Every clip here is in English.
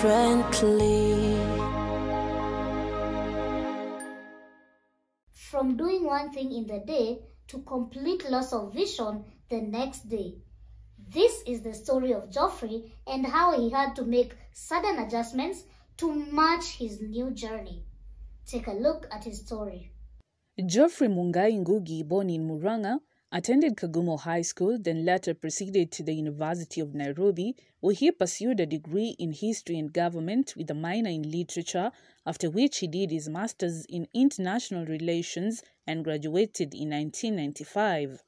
differently. From doing one thing in the day to complete loss of vision the next day. This is the story of Geoffrey and how he had to make sudden adjustments to match his new journey. Take a look at his story. Geoffrey Mungai Ngugi, born in Murang'a, attended Kagumo High School, then later proceeded to the University of Nairobi, where he pursued a degree in History and Government with a minor in Literature, after which he did his Master's in International Relations and graduated in 1995.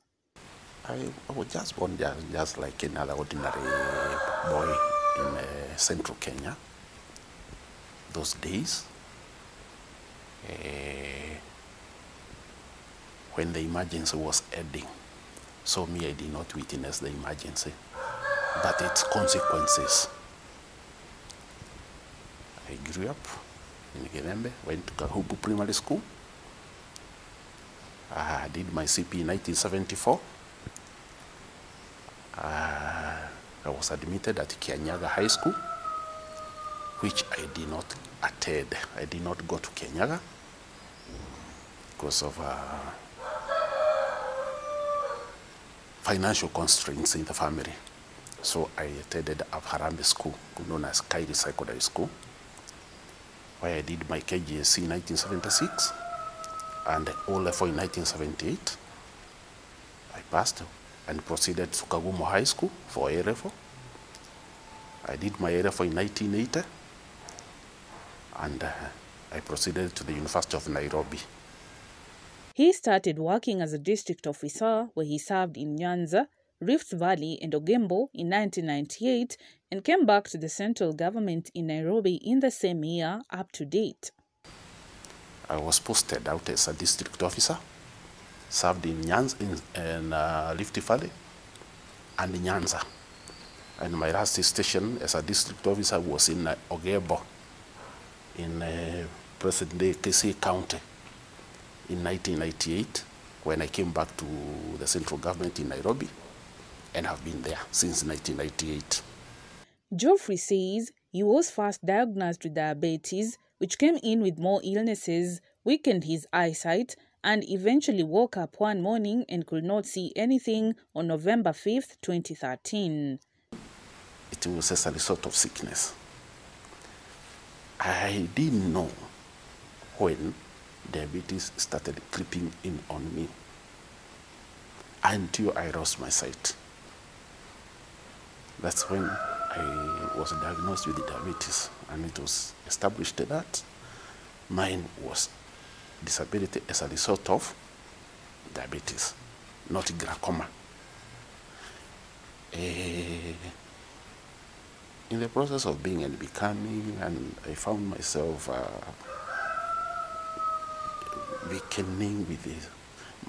I was just born just like another ordinary boy in central Kenya. Those days, when the emergency was ending. So me, I did not witness the emergency, but its consequences. I grew up in Genembe, went to Kahubu Primary School. I did my CP in 1974. I was admitted at Kianyaga High School, which I did not attend. I did not go to Kianyaga because of financial constraints in the family. So I attended Harambe School, known as Kairi Secondary School, where I did my KGSC in 1976 and O-level in 1978. I passed and proceeded to Kagumo High School for A-level. I did my A-level in 1980 and I proceeded to the University of Nairobi. He started working as a district officer where he served in Nyanza, Rift Valley and Ogembo in 1998 and came back to the central government in Nairobi in the same year up to date. I was posted out as a district officer, served in Nyanza, in Rift Valley and Nyanza. And my last station as a district officer was in Ogembo in present-day KBC County. In 1998, when I came back to the central government in Nairobi, and have been there since 1998. Geoffrey says he was first diagnosed with diabetes, which came in with more illnesses, weakened his eyesight, and eventually woke up one morning and could not see anything on November 5th, 2013. It was as a result of sickness. I didn't know when diabetes started creeping in on me until I lost my sight. That's when I was diagnosed with diabetes, and it was established that mine was disability as a result of diabetes, not glaucoma. In the process of being and becoming, and I found myself weakening with the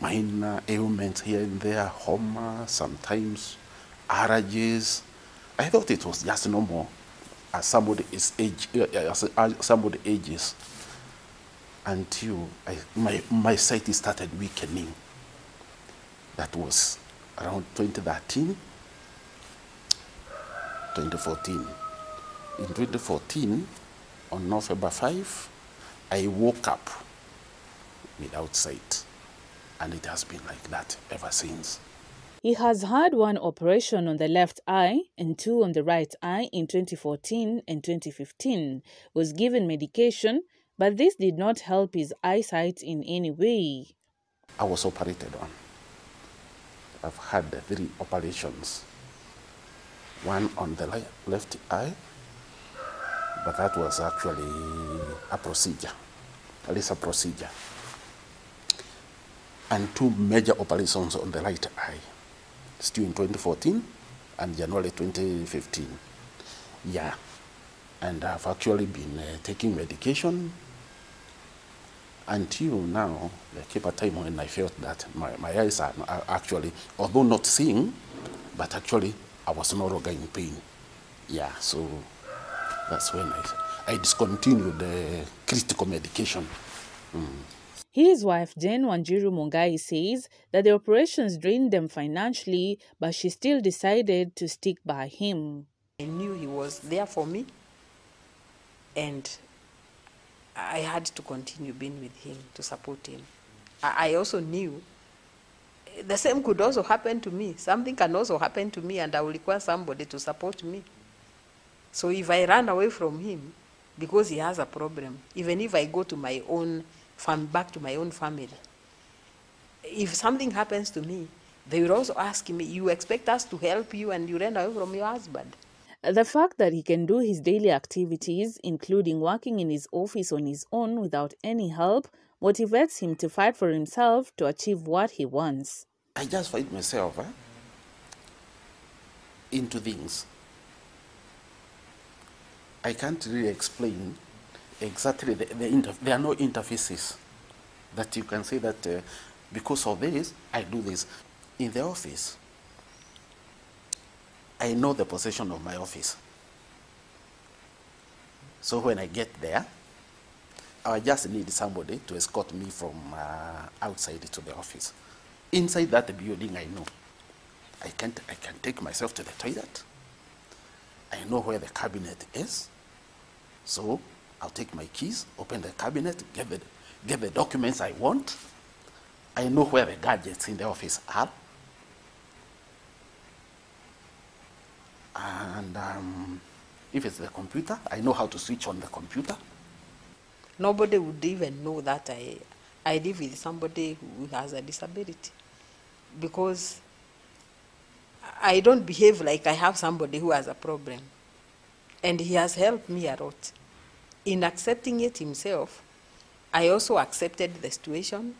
minor ailments here and there, homa, sometimes allergies. I thought it was just normal as somebody is somebody ages, until my sight started weakening. That was around 2013, 2014. In 2014, on November 5, I woke up without sight, and it has been like that ever since. He has had one operation on the left eye and two on the right eye in 2014 and 2015, was given medication, but this did not help his eyesight in any way. I was operated on. I've had 3 operations. One on the left eye, but that was actually a procedure, at least a procedure. And 2 major operations on the right eye, still in 2014 and January 2015. Yeah, and I've actually been taking medication until now. There came a time when I felt that my eyes are actually, although not seeing, but actually I was no longer in pain. Yeah, so that's when I discontinued the critical medication. His wife, Jane Wanjiru Mungai, says that the operations drained them financially, but she still decided to stick by him. I knew he was there for me. and I had to continue being with him to support him. I also knew the same could also happen to me. Something can also happen to me, and I will require somebody to support me. So if I run away from him because he has a problem, even if I go to my own back to my own family, if something happens to me, they will also ask me, you expect us to help you and you run away from your husband? The fact that he can do his daily activities, including working in his office on his own without any help, motivates him to fight for himself to achieve what he wants. I just find myself into things. I can't really explain exactly there are no interfaces that you can say that because of this, I do this. In the office, I know the possession of my office. So when I get there, I just need somebody to escort me from outside to the office. Inside that building, I know. I can take myself to the toilet. I know where the cabinet is. So I'll take my keys, open the cabinet, get the documents I want. I know where the gadgets in the office are. And if it's the computer, I know how to switch on the computer. Nobody would even know that I live with somebody who has a disability, because I don't behave like I have somebody who has a problem. And he has helped me a lot. In accepting it himself, I also accepted the situation.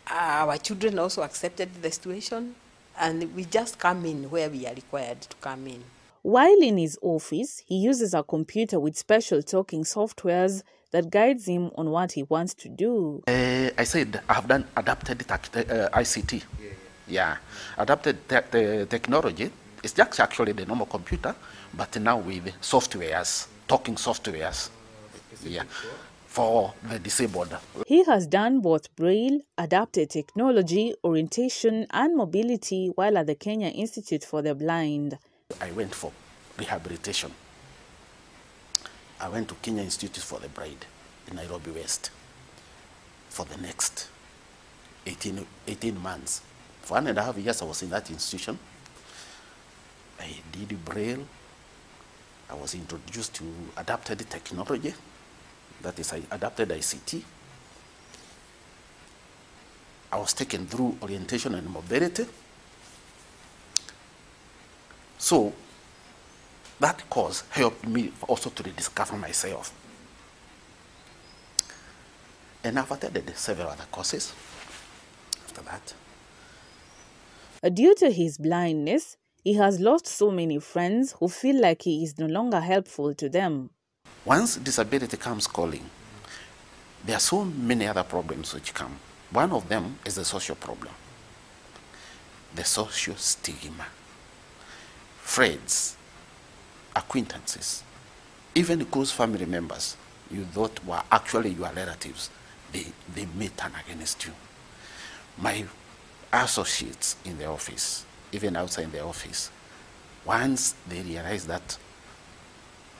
Our children also accepted the situation, and we just come in where we are required to come in. While in his office, he uses a computer with special talking softwares that guides him on what he wants to do. I said I have done adapted ICT. Yeah. Adapted technology. It's just actually the normal computer, but now with softwares, talking softwares. Yeah. For the disabled. He has done both Braille, adapted technology, orientation, and mobility while at the Kenya Institute for the Blind. I went for rehabilitation. I went to Kenya Institute for the Blind in Nairobi West for the next 18 months. For 1.5 years I was in that institution. I did Braille. I was introduced to adapted technology. That is, I adapted ICT. I was taken through orientation and mobility. So that course helped me also to rediscover myself. And I've attended several other courses after that. Due to his blindness, he has lost so many friends who feel like he is no longer helpful to them. Once disability comes calling, there are so many other problems which come. One of them is the social problem, the social stigma. Friends, acquaintances, even close family members you thought were actually your relatives, they may turn against you. My associates in the office, even outside the office, once they realized that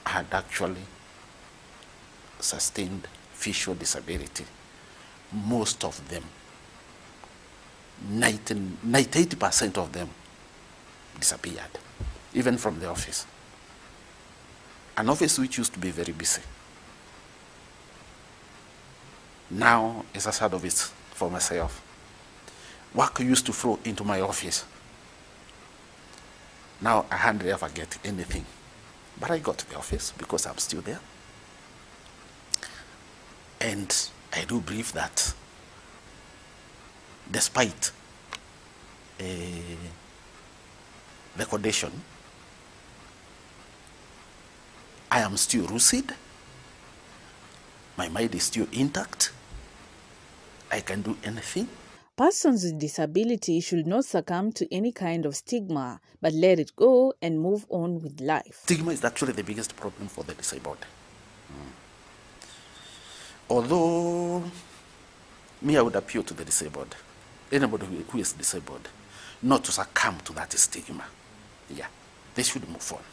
I had actually sustained visual disability, most of them, 98% of them disappeared, even from the office. An office which used to be very busy now is a sad office for myself. Work used to flow into my office. Now I hardly ever get anything. But I got to the office because I'm still there. And I do believe that despite the condition, I am still lucid. My mind is still intact. I can do anything. Persons with disability should not succumb to any kind of stigma, but let it go and move on with life. Stigma is actually the biggest problem for the disabled. Although, me, I would appeal to the disabled, anybody who is disabled, not to succumb to that stigma. Yeah, they should move on.